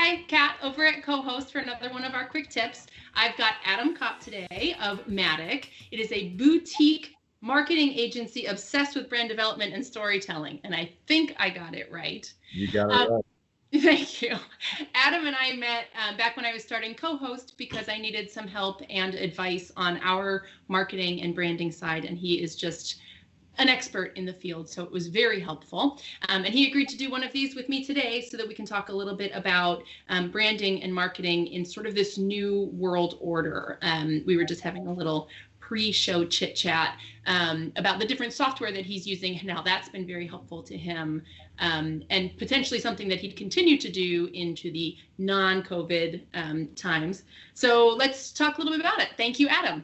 Hi, Kat over at Cohost for another one of our quick tips. I've got Adam Kopp today of Matic. It is a boutique marketing agency obsessed with brand development and storytelling. And I think I got it right. You got it right. Thank you. Adam and I met back when I was starting Cohost because I needed some help and advice on our marketing and branding side. And he is just an expert in the field, so it was very helpful. And he agreed to do one of these with me today so that we can talk a little bit about branding and marketing in sort of this new world order. We were just having a little pre-show chit chat about the different software that he's using and how that's been very helpful to him, and potentially something that he'd continue to do into the non-COVID times. So let's talk a little bit about it. Thank you, Adam.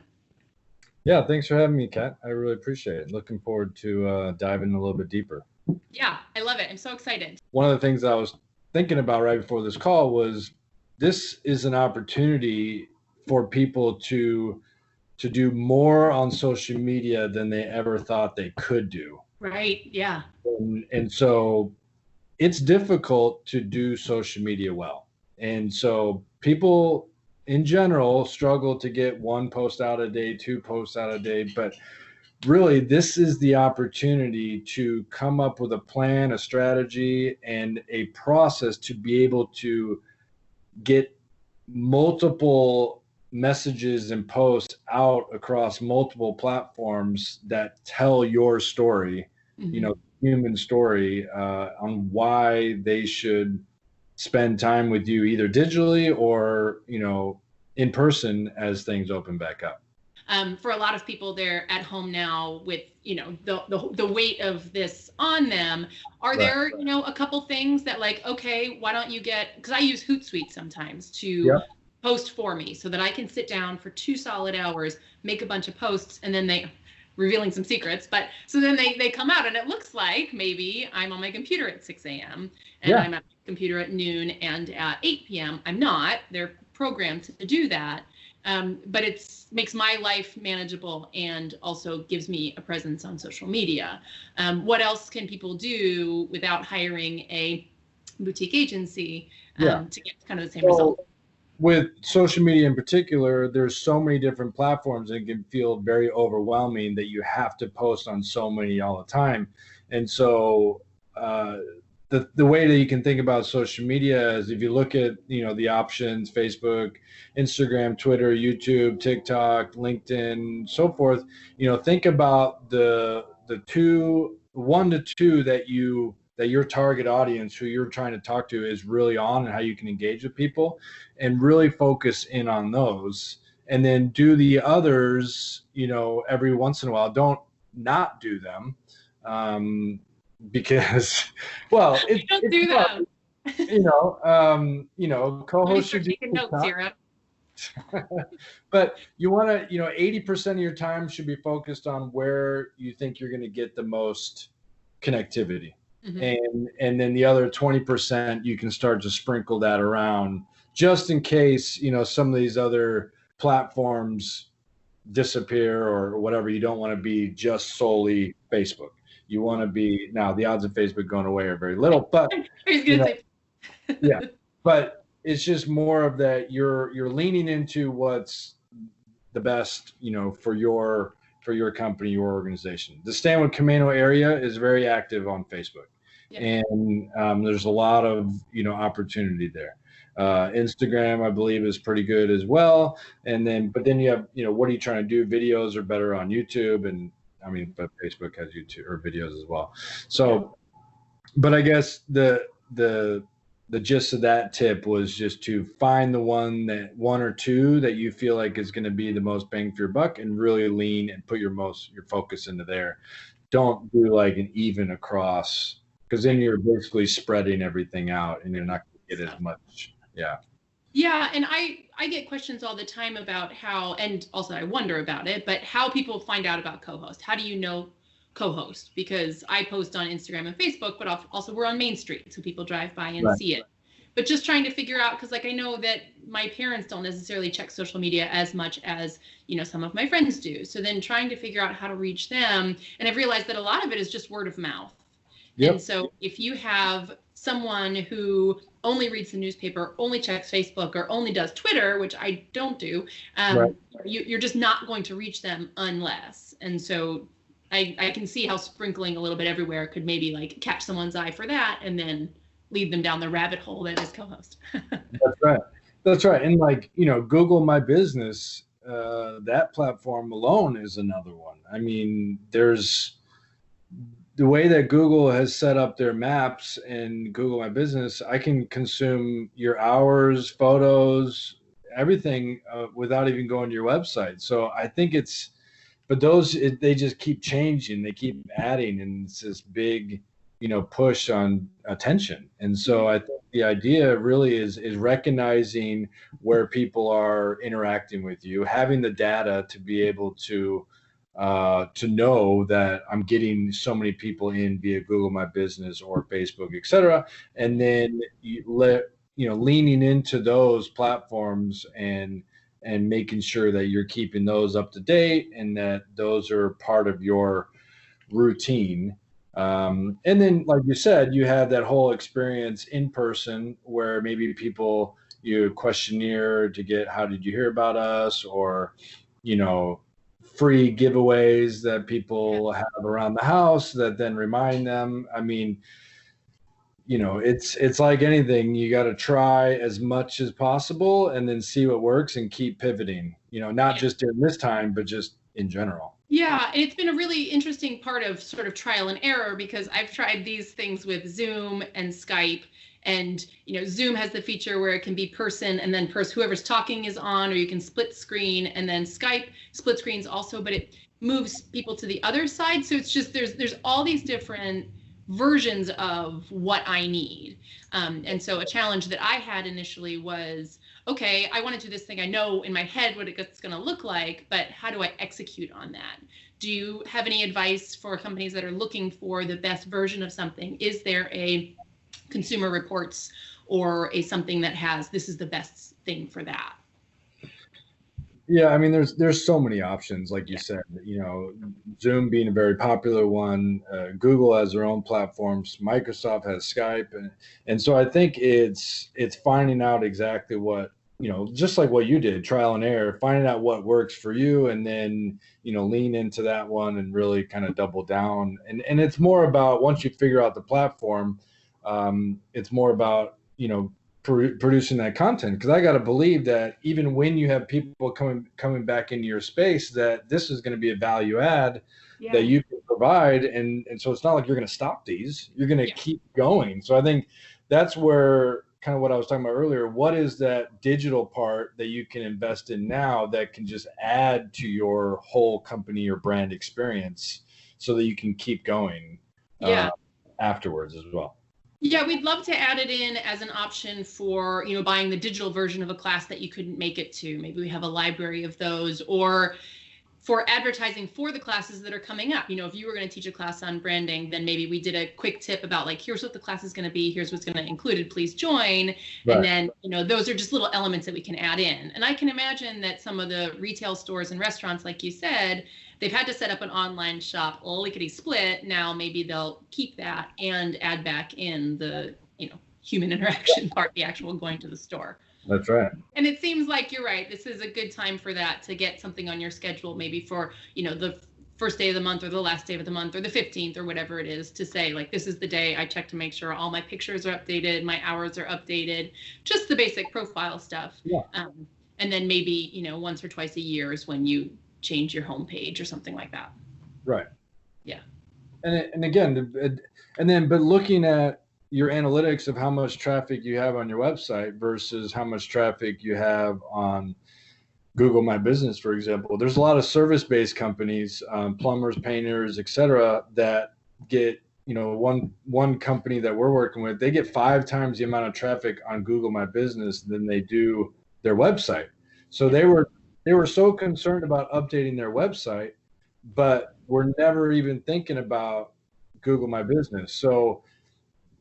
Yeah, thanks for having me, Kat. I really appreciate it. Looking forward to diving a little bit deeper. Yeah, I love it. I'm so excited. One of the things I was thinking about right before this call was this is an opportunity for people to do more on social media than they ever thought they could do. Right, yeah. And so it's difficult to do social media well. And so people in general struggle to get one post out a day, two posts out a day, but really this is the opportunity to come up with a plan, a strategy, and a process to be able to get multiple messages and posts out across multiple platforms that tell your story, human story, on why they should spend time with you either digitally or, in person as things open back up. For a lot of people, they're at home now with, the weight of this on them. Are there, a couple things that okay, why don't you because I use Hootsuite sometimes to post for me so that I can sit down for 2 solid hours, make a bunch of posts, and then revealing some secrets, but so then they come out and it looks like maybe I'm on my computer at 6 a.m. and I'm at my computer at noon and at 8 p.m. I'm not. They're programmed to do that. But it makes my life manageable and also gives me a presence on social media. What else can people do without hiring a boutique agency to get kind of the same result? With social media in particular, there's so many different platforms and it can feel very overwhelming that you have to post on so many all the time. And so the way that you can think about social media is if you look at, the options, Facebook, Instagram, Twitter, YouTube, TikTok, LinkedIn, so forth, think about the 1 to 2 that your target audience who you're trying to talk to is really on and how you can engage with people and really focus in on those and then do the others, every once in a while. Don't not do them because, well, don't do that. Co-host should taking notes here. But you want to, 80% of your time should be focused on where you think you're going to get the most connectivity. Mm-hmm. And then the other 20%, you can start to sprinkle that around just in case, some of these other platforms disappear or whatever. You don't want to be just solely Facebook. You want to be, now the odds of Facebook going away are very little, but but it's just more of that you're leaning into what's the best, for your company, your organization. The Stand with Camano area is very active on Facebook. Yeah. And there's a lot of, opportunity there. Instagram, I believe, is pretty good as well. But then you have, what are you trying to do? Videos are better on YouTube. And but Facebook has YouTube or videos as well. So, but I guess the gist of that tip was just to find the one or two that you feel like is going to be the most bang for your buck and really lean and put your focus into there. Don't do like an even across, because then you're basically spreading everything out and you're not going to get as much. Yeah. Yeah. And I get questions all the time about how, and also I wonder about it, but how people find out about Cohost. How do you know Cohost? Because I post on Instagram and Facebook, but also we're on Main Street, so people drive by and see it. But just trying to figure out, because I know that my parents don't necessarily check social media as much as, some of my friends do. So then trying to figure out how to reach them. And I've realized that a lot of it is just word of mouth. Yep. And so if you have someone who only reads the newspaper, only checks Facebook, or only does Twitter, which I don't do, Right. you're just not going to reach them unless. And so I can see how sprinkling a little bit everywhere could maybe like catch someone's eye for that and then lead them down the rabbit hole that is Cohost. That's right. That's right. And like, Google My Business, that platform alone is another one. I mean, there's the way that Google has set up their maps and Google My Business, I can consume your hours, photos, everything without even going to your website. So I think but they just keep changing, they keep adding, and it's this big, push on attention. And so I think the idea really is recognizing where people are interacting with you, having the data to be able to know that I'm getting so many people in via Google My Business or Facebook, et cetera. And then leaning into those platforms and making sure that you're keeping those up to date and that those are part of your routine. And then, like you said, you have that whole experience in person where maybe you questionnaire to get, how did you hear about us? Or, free giveaways that people have around the house that then remind them. I mean, it's like anything. You got to try as much as possible and then see what works and keep pivoting, not just during this time, but just in general. Yeah, it's been a really interesting part of sort of trial and error because I've tried these things with Zoom and Skype. And, Zoom has the feature where it can be person and then whoever's talking is on, or you can split screen, and then Skype split screens also, but it moves people to the other side. So it's just, there's all these different versions of what I need. And so a challenge that I had initially was, okay, I want to do this thing. I know in my head what it's going to look like, but how do I execute on that? Do you have any advice for companies that are looking for the best version of something? Is there a Consumer Reports or something that has, this is the best thing for that? Yeah, I mean, there's so many options, like you said, Zoom being a very popular one, Google has their own platforms, Microsoft has Skype, and so I think it's finding out exactly what, just like what you did, trial and error, finding out what works for you, and then lean into that one and really kind of double down. And it's more about, once you figure out the platform, it's more about producing that content, because I got to believe that even when you have people coming back into your space, that this is going to be a value add that you can provide, and so it's not like you're going to stop these, you're going to keep going. So I think that's where kind of what I was talking about earlier, what is that digital part that you can invest in now that can just add to your whole company or brand experience so that you can keep going afterwards as well. Yeah, we'd love to add it in as an option for, buying the digital version of a class that you couldn't make it to. Maybe we have a library of those, or for advertising for the classes that are coming up. If you were going to teach a class on branding, then maybe we did a quick tip about like, here's what the class is going to be, here's what's going to include, please join. Right. And then, those are just little elements that we can add in. And I can imagine that some of the retail stores and restaurants, like you said, they've had to set up an online shop, lickety split. Now maybe they'll keep that and add back in the, human interaction part, the actual going to the store. That's right. And it seems like you're right. This is a good time for that, to get something on your schedule, maybe for, the first day of the month or the last day of the month or the 15th or whatever it is, to say like, this is the day I check to make sure all my pictures are updated, my hours are updated, just the basic profile stuff. Yeah. And then maybe, once or twice a year is when you change your homepage or something like that. Right. Yeah. And again, but looking at your analytics of how much traffic you have on your website versus how much traffic you have on Google My Business, for example. There's a lot of service-based companies, plumbers, painters, et cetera, that get, one company that we're working with, they get 5 times the amount of traffic on Google My Business than they do their website. So they were so concerned about updating their website, but were never even thinking about Google My Business. So,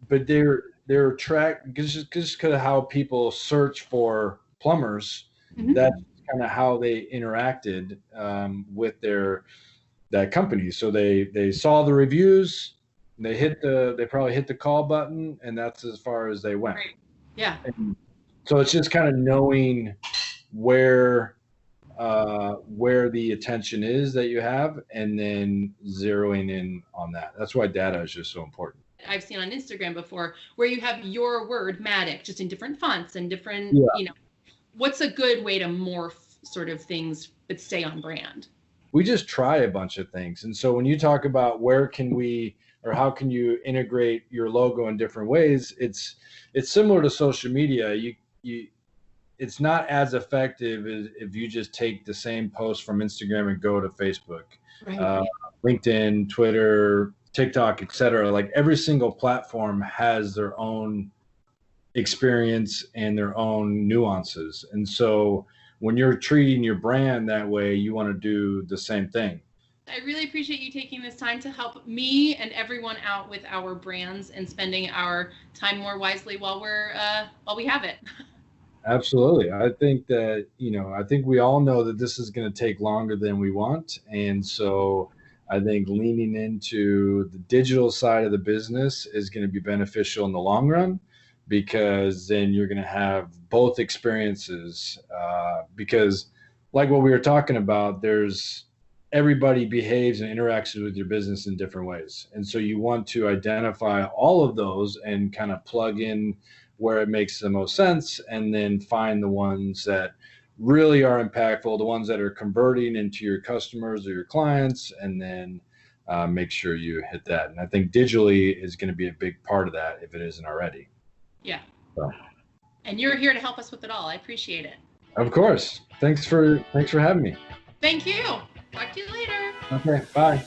but they're tracked just because of how people search for plumbers. Mm-hmm. That's kind of how they interacted with that company. So they saw the reviews, They probably hit the call button, and that's as far as they went. Right. Yeah. And so it's just kind of knowing where the attention is that you have, and then zeroing in on that. That's why data is just so important. I've seen on Instagram before where you have your word Matic just in different fonts and different, what's a good way to morph sort of things but stay on brand? We just try a bunch of things. And so when you talk about where can we, or how can you integrate your logo in different ways, it's similar to social media. It's not as effective as if you just take the same post from Instagram and go to Facebook, right. LinkedIn, Twitter, TikTok, etc. Like every single platform has their own experience and their own nuances. And so when you're treating your brand that way, you want to do the same thing. I really appreciate you taking this time to help me and everyone out with our brands and spending our time more wisely while we have it. Absolutely. I think that, I think we all know that this is going to take longer than we want. And so I think leaning into the digital side of the business is going to be beneficial in the long run, because then you're going to have both experiences. Because like what we were talking about, everybody behaves and interacts with your business in different ways. And so you want to identify all of those and kind of plug in where it makes the most sense, and then find the ones that really are impactful, the ones that are converting into your customers or your clients, and then make sure you hit that. And I think digitally is going to be a big part of that if it isn't already. Yeah. So. And you're here to help us with it all. I appreciate it. Of course. Thanks for having me. Thank you. Talk to you later. Okay. Bye.